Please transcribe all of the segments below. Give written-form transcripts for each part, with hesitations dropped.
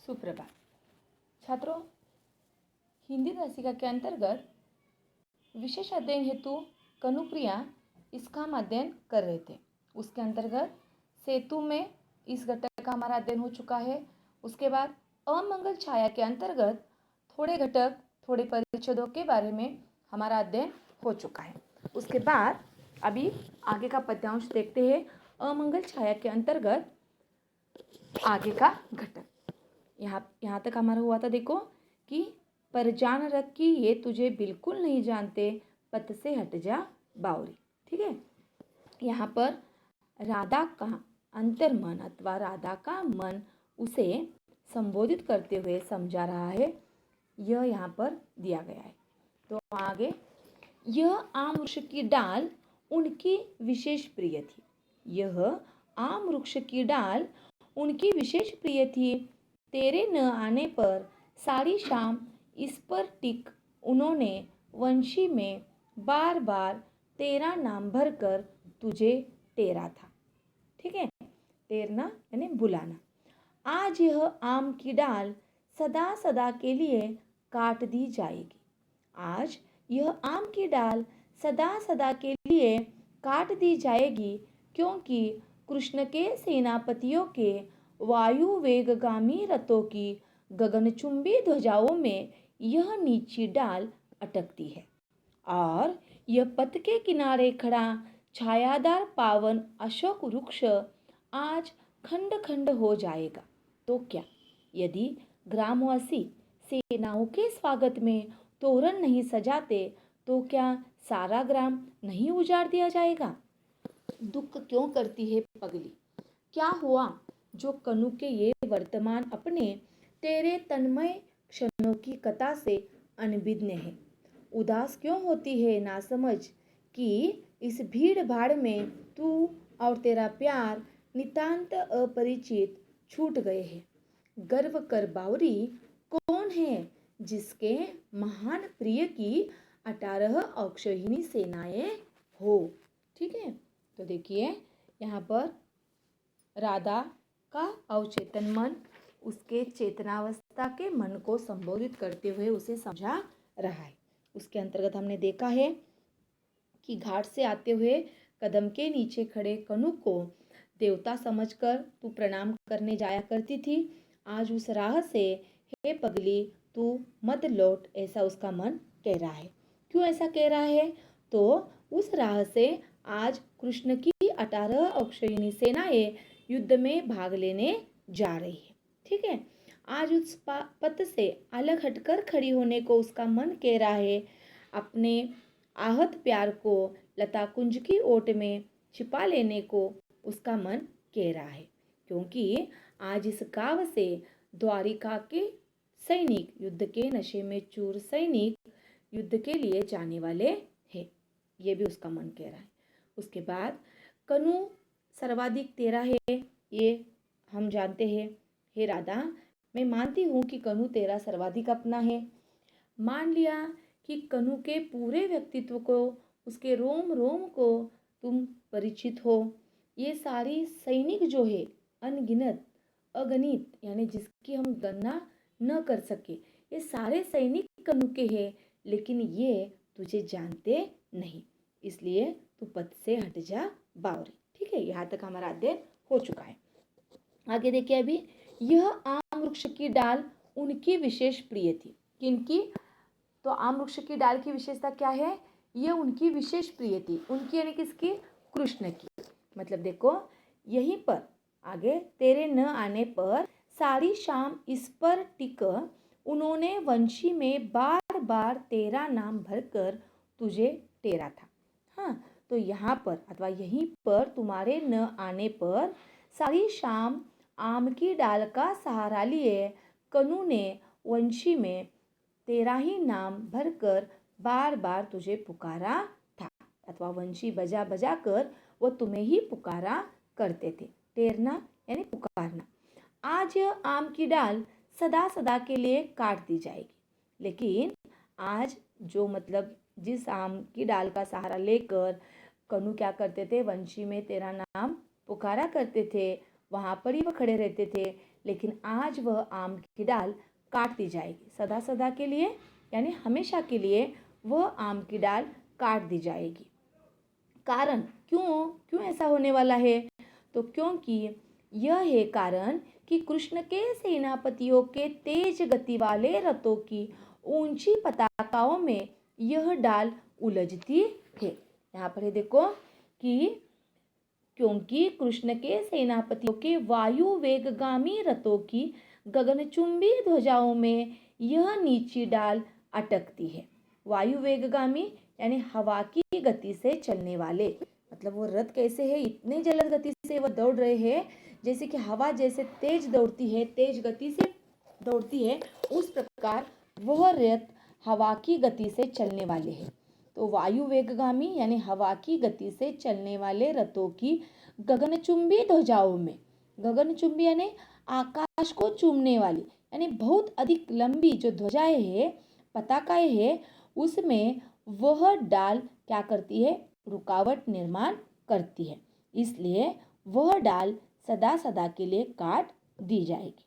सुप्रभात छात्रों, हिंदी दर्शिका के अंतर्गत विशेष अध्ययन हेतु कनुप्रिया इसका हम अध्ययन कर रहे थे। उसके अंतर्गत सेतु में इस घटक का हमारा अध्ययन हो चुका है। उसके बाद अमंगल छाया के अंतर्गत थोड़े घटक, थोड़े परिच्छेदों के बारे में हमारा अध्ययन हो चुका है। उसके बाद अभी आगे का पद्यांश देखते हैं। अमंगल छाया के अंतर्गत आगे का घटक यहाँ तक हमारा हुआ था। देखो कि पर जान रख कि ये तुझे बिल्कुल नहीं जानते, पथ से हट जा बावरी। ठीक है, यहाँ पर राधा का अंतर्मन अथवा राधा का मन उसे संबोधित करते हुए समझा रहा है, यह यहाँ पर दिया गया है। तो आगे, यह आम वृक्ष की डाल उनकी विशेष प्रिय थी। यह आम वृक्ष की डाल उनकी विशेष प्रिय थी। तेरे न आने पर सारी शाम इस पर टिक उन्होंने वंशी में बार बार तेरा नाम भरकर तुझे टेरा था। ठीक है, टेरना यानी बुलाना। आज यह आम की डाल सदा सदा के लिए काट दी जाएगी। आज यह आम की डाल सदा सदा के लिए काट दी जाएगी, क्योंकि कृष्ण के सेनापतियों के वायु वेगगामी रथों की गगनचुंबी ध्वजाओं में यह नीची डाल अटकती है और यह पथ के किनारे खड़ा छायादार पावन अशोक वृक्ष आज खंड खंड हो जाएगा। तो क्या, यदि ग्रामवासी सेनाओं के स्वागत में तोरण नहीं सजाते तो क्या सारा ग्राम नहीं उजाड़ दिया जाएगा? दुख क्यों करती है पगली? क्या हुआ जो कनु के ये वर्तमान अपने तेरे तन्मय क्षणों की कथा से अनभिज्ञ है? उदास क्यों होती है नासमझ कि इस भीड़ भाड़ में तू और तेरा प्यार नितांत अपरिचित छूट गए हैं। गर्व कर बावरी, कौन है जिसके महान प्रिय की 18 अक्षौहिणी सेनाएं हो। ठीक है, तो देखिए यहाँ पर राधा का अवचेतन मन उसके चेतनावस्था के मन को संबोधित करते हुए उसे समझा रहा है। उसके अंतर्गत हमने देखा है कि घाट से आते हुए कदम के नीचे खड़े कनु को देवता समझकर तू प्रणाम करने जाया करती थी। आज उस राह से हे पगली तू मत लौट, ऐसा उसका मन कह रहा है। क्यों ऐसा कह रहा है? तो उस राह से आज कृष्ण की 18 अक्षौहिणी सेनाएं युद्ध में भाग लेने जा रही है। ठीक है, आज उस पथ से अलग हटकर खड़ी होने को उसका मन कह रहा है। अपने आहत प्यार को लता कुंज की ओट में छिपा लेने को उसका मन कह रहा है, क्योंकि आज इस गांव से द्वारिका के सैनिक, युद्ध के नशे में चूर सैनिक युद्ध के लिए जाने वाले हैं। ये भी उसका मन कह रहा है। उसके बाद कनु सर्वाधिक तेरा है, ये हम जानते हैं। हे राधा, मैं मानती हूँ कि कनु तेरा सर्वाधिक अपना है। मान लिया कि कनु के पूरे व्यक्तित्व को, उसके रोम रोम को तुम परिचित हो। ये सारी सैनिक जो है अनगिनत, अगणित, यानी जिसकी हम गणना न कर सके, ये सारे सैनिक कनु के हैं, लेकिन ये तुझे जानते नहीं, इसलिए तू पथ से हट जा बावरी। ठीक है, यहाँ तक हमारा अध्ययन हो चुका है। आगे देखिए, अभी यह आम वृक्ष की डाल उनकी विशेष प्रिय थी। किनकी? तो आम वृक्ष की डाल की विशेषता क्या है? यह उनकी विशेष प्रिय थी। उनकी यानी किसकी? कृष्ण की। मतलब देखो यहीं पर आगे, तेरे न आने पर सारी शाम इस पर टिक उन्होंने वंशी में बार बार तेरा नाम भरकर तुझे टेरा था। हाँ, तो यहाँ पर अथवा यहीं पर तुम्हारे न आने पर सारी शाम आम की डाल का सहारा लिए कनु ने वंशी में तेरा ही नाम भरकर बार बार तुझे पुकारा था, अथवा वंशी बजा बजा कर वो तुम्हें ही पुकारा करते थे। टेरना यानी पुकारना। आज यह आम की डाल सदा सदा के लिए काट दी जाएगी, लेकिन आज जो मतलब जिस आम की डाल का सहारा लेकर कनु क्या करते थे? वंशी में तेरा नाम पुकारा करते थे, वहाँ पर ही वो खड़े रहते थे, लेकिन आज वह आम की डाल काट दी जाएगी। सदा सदा के लिए यानी हमेशा के लिए वह आम की डाल काट दी जाएगी। कारण क्यों ऐसा होने वाला है? तो क्योंकि यह है कारण कि कृष्ण के सेनापतियों के तेज गति वाले रथों की ऊंची पताकाओं में यह डाल उलझती है। यहाँ पर देखो कि क्योंकि कृष्ण के सेनापतियों के वायु वेगगामी रथों की गगनचुंबी ध्वजाओं में यह नीची डाल अटकती है। वायु वेगगामी यानी हवा की गति से चलने वाले, मतलब वो रथ कैसे है, इतने जलद गति से वो दौड़ रहे हैं जैसे कि हवा जैसे तेज दौड़ती है, तेज गति से दौड़ती है, उस प्रकार वह रथ हवा की गति से चलने वाले हैं। तो वायु वेगगामी यानी हवा की गति से चलने वाले रथों की गगनचुंबी ध्वजाओं में, गगनचुंबी यानी आकाश को चूमने वाली, यानी बहुत अधिक लंबी जो ध्वजाएं हैं, पताकाएं हैं, उसमें वह डाल क्या करती है? रुकावट निर्माण करती है। इसलिए वह डाल सदा सदा के लिए काट दी जाएगी।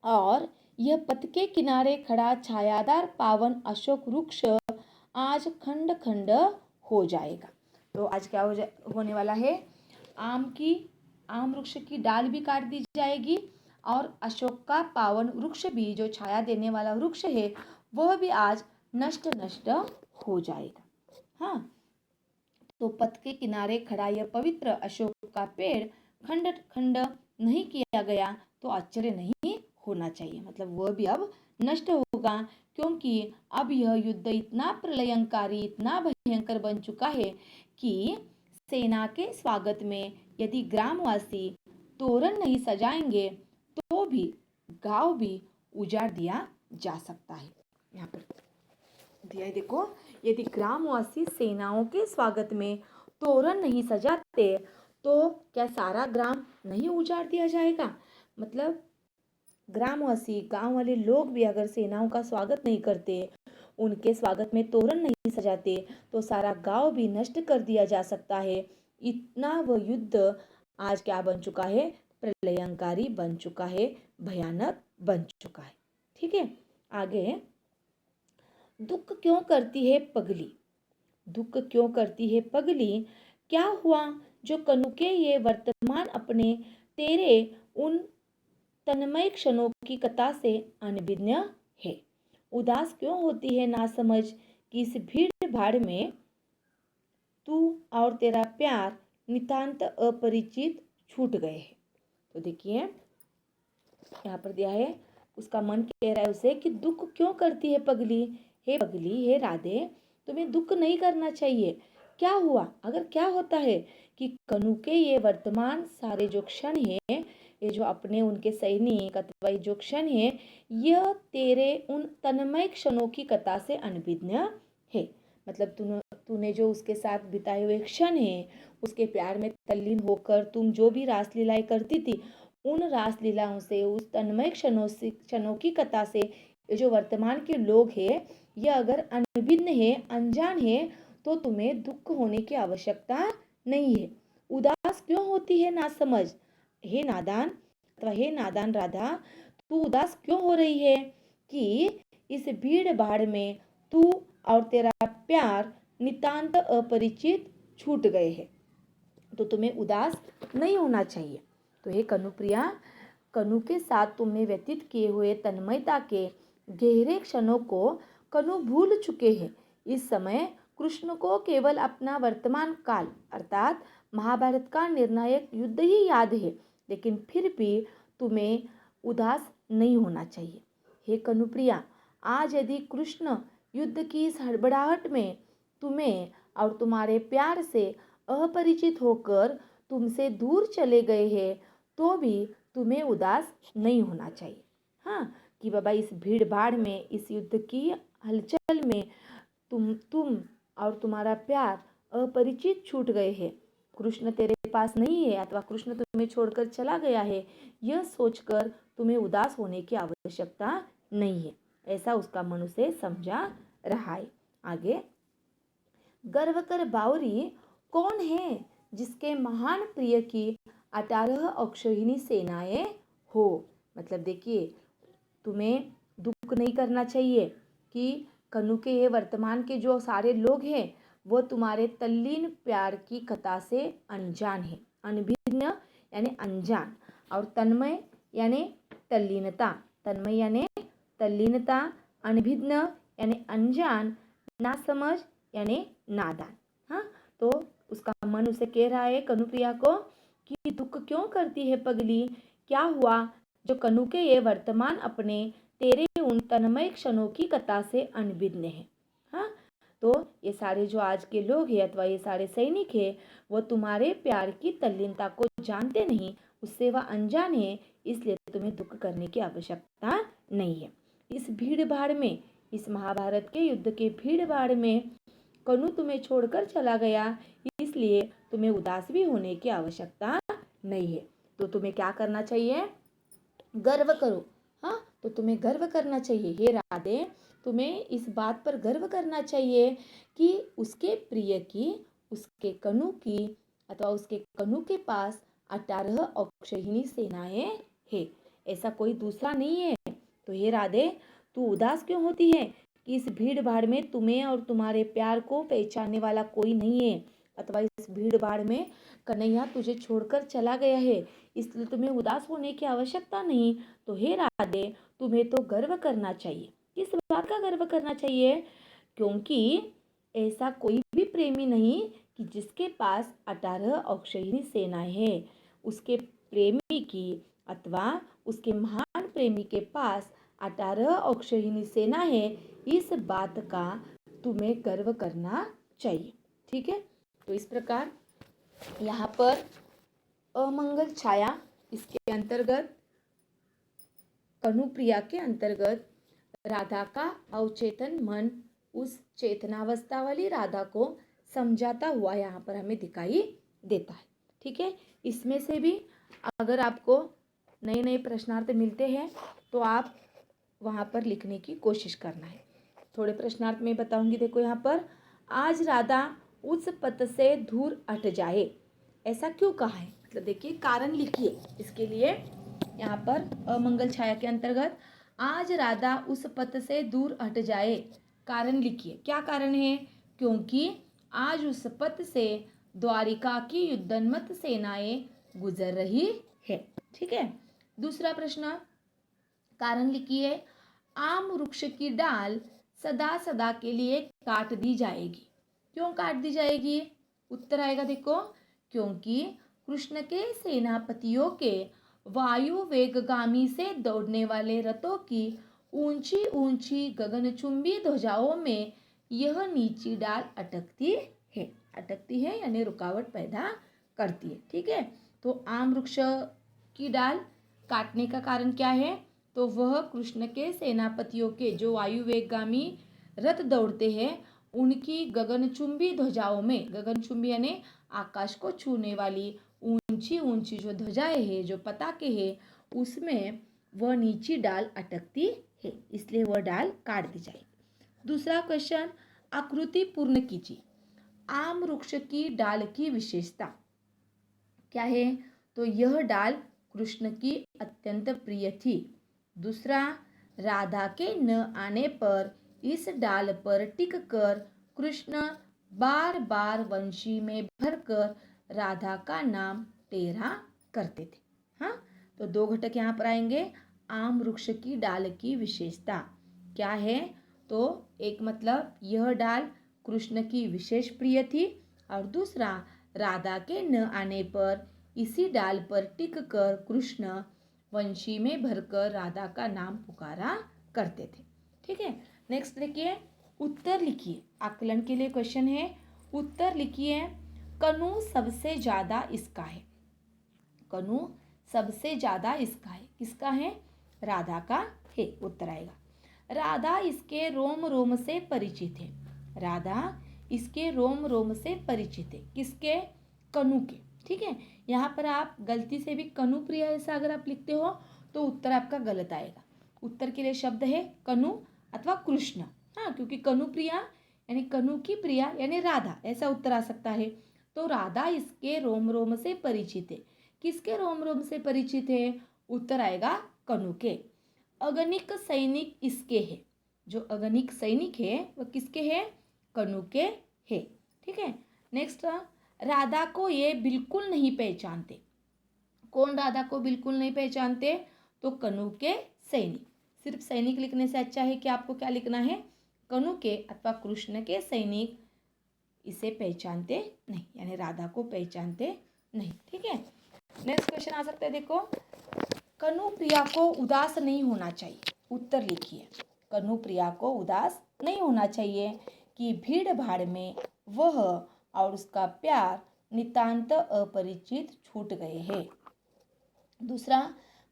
और यह पथ के किनारे खड़ा छायादार पावन अशोक वृक्ष आज खंड खंड हो जाएगा। तो आज क्या होने वाला है? आम वृक्ष की डाल भी काट दी जाएगी और अशोक का पावन वृक्ष भी, जो छाया देने वाला वृक्ष है, वह भी आज नष्ट हो जाएगा। हाँ, तो पथ के किनारे खड़ा यह पवित्र अशोक का पेड़ खंड खंड नहीं किया गया तो आश्चर्य नहीं होना चाहिए। मतलब वह भी अब नष्ट होगा, क्योंकि अब यह युद्ध इतना प्रलयंकारी, इतना भयंकर बन चुका है कि सेना के स्वागत में यदि ग्रामवासी तोरण नहीं सजाएंगे तो भी गांव भी उजाड़ दिया जा सकता है। यहाँ पर दिया है, देखो, यदि ग्रामवासी सेनाओं के स्वागत में तोरण नहीं सजाते तो क्या सारा ग्राम नहीं उजाड़ दिया जाएगा? मतलब ग्रामवासी, गांव वाले लोग भी अगर सेनाओं का स्वागत नहीं करते, उनके स्वागत में तोरण नहीं सजाते, तो सारा गांव भी नष्ट कर दिया जा सकता है। इतना वह युद्ध आज क्या बन चुका है? प्रलयंकारी बन चुका है, भयानक बन चुका है। ठीक है, आगे, दुख क्यों करती है पगली? दुख क्यों करती है पगली? क्या हुआ जो कनुके ये वर्तमान अपने तेरे उन तन्मय क्षणों की कथा से अनभिज्ञ है? उदास क्यों होती है नासमझ कि इस भीड़ भाड़ में तू और तेरा प्यार नितांत अपरिचित छूट गए हैं। तो देखिए यहाँ पर दिया है, उसका मन कह रहा है उसे कि दुख क्यों करती है पगली? हे पगली, हे राधे, तुम्हें दुख नहीं करना चाहिए। क्या हुआ? अगर क्या होता है कि कनु के ये वर्तमान सारे जो क्षण है, ये जो अपने उनके सैनिक अथवा जो क्षण है, यह तेरे उन तन्मय क्षणों की कथा से अनभिज्ञ है। मतलब तूने जो उसके साथ बिताए हुए क्षण है, उसके प्यार में तल्लीन होकर तुम जो भी रासलीलाएं करती थी, उन रासलीलाओं से, उस तन्मय क्षणों की कथा से जो वर्तमान के लोग हैं, ये अगर अनभिज्ञ है, अनजान है, तो तुम्हें दुख होने की आवश्यकता नहीं है। उदास क्यों होती है नासमझ? हे नादान अथवा हे नादान राधा, तू उदास क्यों हो रही है कि इस भीड़ भाड़ में तू और तेरा प्यार नितांत अपरिचित छूट गए हैं। तो तुम्हें उदास नहीं होना चाहिए। तो हे कनुप्रिया, कनु के साथ तुमने व्यतीत किए हुए तन्मयता के गहरे क्षणों को कनु भूल चुके हैं। इस समय कृष्ण को केवल अपना वर्तमान काल अर्थात महाभारत का निर्णायक युद्ध ही याद है, लेकिन फिर भी तुम्हें उदास नहीं होना चाहिए। हे कनुप्रिया, आज यदि कृष्ण युद्ध की इस हड़बड़ाहट में तुम्हें और तुम्हारे प्यार से अपरिचित होकर तुमसे दूर चले गए हैं, तो भी तुम्हें उदास नहीं होना चाहिए। हाँ, कि बाबा इस भीड़ भाड़ में, इस युद्ध की हलचल में तुम और तुम्हारा प्यार अपरिचित छूट गए हैं, कृष्ण तेरे पास नहीं है अथवा कृष्ण तुम्हें छोड़कर चला गया है, यह सोचकर तुम्हें उदास होने की आवश्यकता नहीं है। ऐसा उसका मन उसे समझा रहा है। आगे, गर्व कर बावरी, कौन है जिसके महान प्रिय की 18 अक्षौहिणी सेनाएं हो? मतलब देखिए, तुम्हें दुख नहीं करना चाहिए कि कनु के ये वर्तमान के जो सारे लोग हैं वो तुम्हारे तल्लीन प्यार की कथा से अनजान है। अनभिज्ञ यानी अनजान, और तन्मय यानी तल्लीनता। तन्मय यानी तल्लीनता, अनभिज्ञ यानी अनजान, नासमझ यानी नादान। हाँ, तो उसका मन उसे कह रहा है कनुप्रिया को कि दुख क्यों करती है पगली, क्या हुआ जो कनु के ये वर्तमान अपने तेरे उन तन्मय क्षणों की कथा से अनभिज्ञ है। हाँ, तो ये सारे जो आज के लोग हैं अथवा ये सारे सैनिक हैं वो तुम्हारे प्यार की तल्लीनता को जानते नहीं, उससे वह अनजान है, इसलिए तुम्हें दुख करने की आवश्यकता नहीं है। इस भीड़ भाड़ में, इस महाभारत के युद्ध के भीड़ भाड़ में कनु तुम्हें छोड़कर चला गया, इसलिए तुम्हें उदास भी होने की आवश्यकता नहीं है। तो तुम्हें क्या करना चाहिए, गर्व करो। हाँ, तो तुम्हें गर्व करना चाहिए। हे राधे, तुम्हें इस बात पर गर्व करना चाहिए कि उसके प्रिय की, उसके कनु की अथवा उसके कनु के पास 18 अक्षयिणी सेनाएं हैं, ऐसा कोई दूसरा नहीं है। तो हे राधे, तू उदास क्यों होती है कि इस भीड़ भाड़ में तुम्हें और तुम्हारे प्यार को पहचानने वाला कोई नहीं है, अथवा इस भीड़ भाड़ में कन्हैया तुझे छोड़कर चला गया है, इसलिए तुम्हें उदास होने की आवश्यकता नहीं। तो हे राधे, तुम्हें तो गर्व करना चाहिए। किस बात का गर्व करना चाहिए? क्योंकि ऐसा कोई भी प्रेमी नहीं कि जिसके पास 18 अक्षयिणी सेनाएं हैं। उसके प्रेमी की अथवा उसके महान प्रेमी के पास 18 अक्षयिणी सेना है, इस बात का तुम्हें गर्व करना चाहिए। ठीक है, तो इस प्रकार यहाँ पर अमंगल छाया, इसके अंतर्गत कनुप्रिया के अंतर्गत राधा का अवचेतन मन उस चेतनावस्था वाली राधा को समझाता हुआ यहाँ पर हमें दिखाई देता है। ठीक है, इसमें से भी अगर आपको नए नए प्रश्नार्थ मिलते हैं तो आप वहाँ पर लिखने की कोशिश करना है। थोड़े प्रश्नार्थ में बताऊंगी। देखो यहाँ पर, आज राधा उस पथ से दूर हट जाए, ऐसा क्यों कहा है? मतलब देखिए, कारण लिखिए इसके लिए। यहाँ पर अमंगल छाया के अंतर्गत आज राधा उस पथ से दूर हट जाए, कारण लिखिए। क्या कारण है? क्योंकि आज उस पथ से द्वारिका की युद्धोन्मत्त सेनाएं गुजर रही है। ठीक है, दूसरा प्रश्न, कारण लिखिए। आम वृक्ष की डाल सदा सदा के लिए काट दी जाएगी, क्यों काट दी जाएगी? उत्तर आएगा देखो, क्योंकि कृष्ण के सेनापतियों के वायु वेगगामी से दौड़ने वाले रथों की ऊंची ऊंची गगनचुंबी ध्वजाओं में यह नीची डाल अटकती है। अटकती है यानी रुकावट पैदा करती है। ठीक है, तो आम वृक्ष की डाल काटने का कारण क्या है? तो वह कृष्ण के सेनापतियों के जो वायु वेगगामी रथ दौड़ते हैं उनकी गगनचुंबी ध्वजाओं में, गगनचुंबी यानी आकाश को छूने वाली ऊंची ऊंची जो ध्वजाएं हैं, जो पताके हैं, उसमें वह नीची डाल अटकती है, इसलिए वह डाल काट दी जाएगी। दूसरा क्वेश्चन, आकृति पूर्ण कीजिए। आम वृक्ष की डाल की विशेषता क्या है? तो यह डाल कृष्ण की अत्यंत प्रिय थी। दूसरा, राधा के न आने पर इस डाल पर टिककर कृष्ण बार बार वंशी में भरकर राधा का नाम टेढ़ा करते थे। हाँ, तो दो घटक यहाँ पर आएंगे। आम वृक्ष की डाल की विशेषता क्या है? तो एक मतलब यह डाल कृष्ण की विशेष प्रिय थी, और दूसरा, राधा के न आने पर इसी डाल पर टिककर कृष्ण वंशी में भरकर राधा का नाम पुकारा करते थे। ठीक है, नेक्स्ट देखिए, उत्तर लिखिए। आकलन के लिए क्वेश्चन है, उत्तर लिखिए। कनु सबसे ज्यादा इसका है। कनु सबसे ज्यादा इसका है, किसका है? राधा का है। उत्तर आएगा। राधा इसके रोम रोम से परिचित है। राधा इसके रोम रोम से परिचित है, किसके? कनु के। ठीक है, यहाँ पर आप गलती से भी कनु प्रिया ऐसा अगर आप लिखते हो तो उत्तर आपका गलत आएगा। उत्तर के लिए शब्द है कनु अथवा कृष्ण। हाँ, क्योंकि कनु प्रिया यानी कनु की प्रिया यानी राधा, ऐसा उत्तर आ सकता है। तो राधा इसके रोम रोम से परिचित है, किसके रोम रोम से परिचित है? उत्तर आएगा कनु के। अगणित सैनिक इसके हैं। जो अगणित सैनिक है वह किसके हैं? कनु के हैं। ठीक है। नेक्स्ट, राधा को ये बिल्कुल नहीं पहचानते। कौन राधा को बिल्कुल नहीं पहचानते? तो कनु के सैनिक। सिर्फ सैनिक लिखने से अच्छा है कि आपको क्या लिखना है? कनु के अथवा कृष्ण के सैनिक इसे पहचानते नहीं, यानी राधा को पहचानते नहीं। ठीक है। नेक्स्ट क्वेश्चन आ सकता है, देखो, कनुप्रिया को उदास नहीं होना चाहिए। उत्तर लिखिए। कनुप्रिया को उदास नहीं होना चाहिए कि भीड़ भाड़ में वह और उसका प्यार नितांत अपरिचित छूट गए हैं। दूसरा,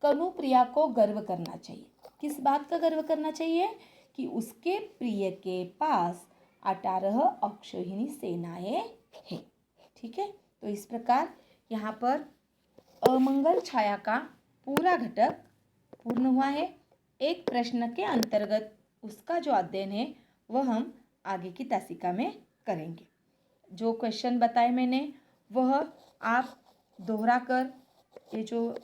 कनुप्रिया को गर्व करना चाहिए। किस बात का गर्व करना चाहिए? कि उसके प्रिय के पास 18 अक्षौहिणी सेनाएं हैं। ठीक है। तो इस प्रकार यहाँ पर अमंगल छाया का पूरा घटक पूर्ण हुआ है। एक प्रश्न के अंतर्गत उसका जो अध्ययन है वह हम आगे की तासिका में करेंगे। जो क्वेश्चन बताए मैंने वह आप दोहरा कर, ये जो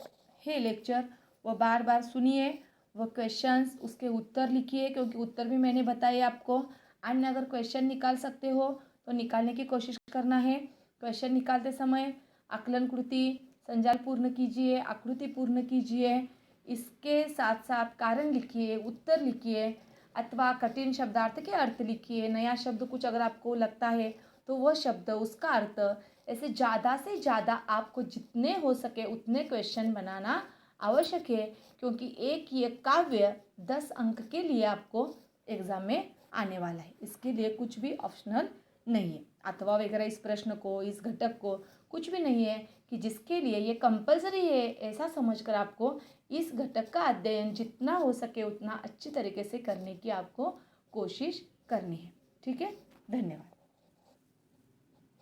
है लेक्चर वह बार बार सुनिए, वह क्वेश्चंस उसके उत्तर लिखिए, क्योंकि उत्तर भी मैंने बताए आपको। अन्य अगर क्वेश्चन निकाल सकते हो तो निकालने की कोशिश करना है। क्वेश्चन निकालते समय आकलन कृति संजाल पूर्ण कीजिए, आकृति पूर्ण कीजिए, इसके साथ साथ कारण लिखिए, उत्तर लिखिए, अथवा कठिन शब्दार्थ के अर्थ लिखिए। नया शब्द कुछ अगर आपको लगता है तो वह शब्द, उसका अर्थ, ऐसे ज़्यादा से ज़्यादा आपको जितने हो सके उतने क्वेश्चन बनाना आवश्यक है, क्योंकि एक ये काव्य 10 अंक के लिए आपको एग्जाम में आने वाला है। इसके लिए कुछ भी ऑप्शनल नहीं है, अथवा वगैरह इस प्रश्न को, इस घटक को कुछ भी नहीं है कि जिसके लिए ये कंपलसरी है। ऐसा समझकर आपको इस घटक का अध्ययन जितना हो सके उतना अच्छी तरीके से करने की आपको कोशिश करनी है। ठीक है। धन्यवाद।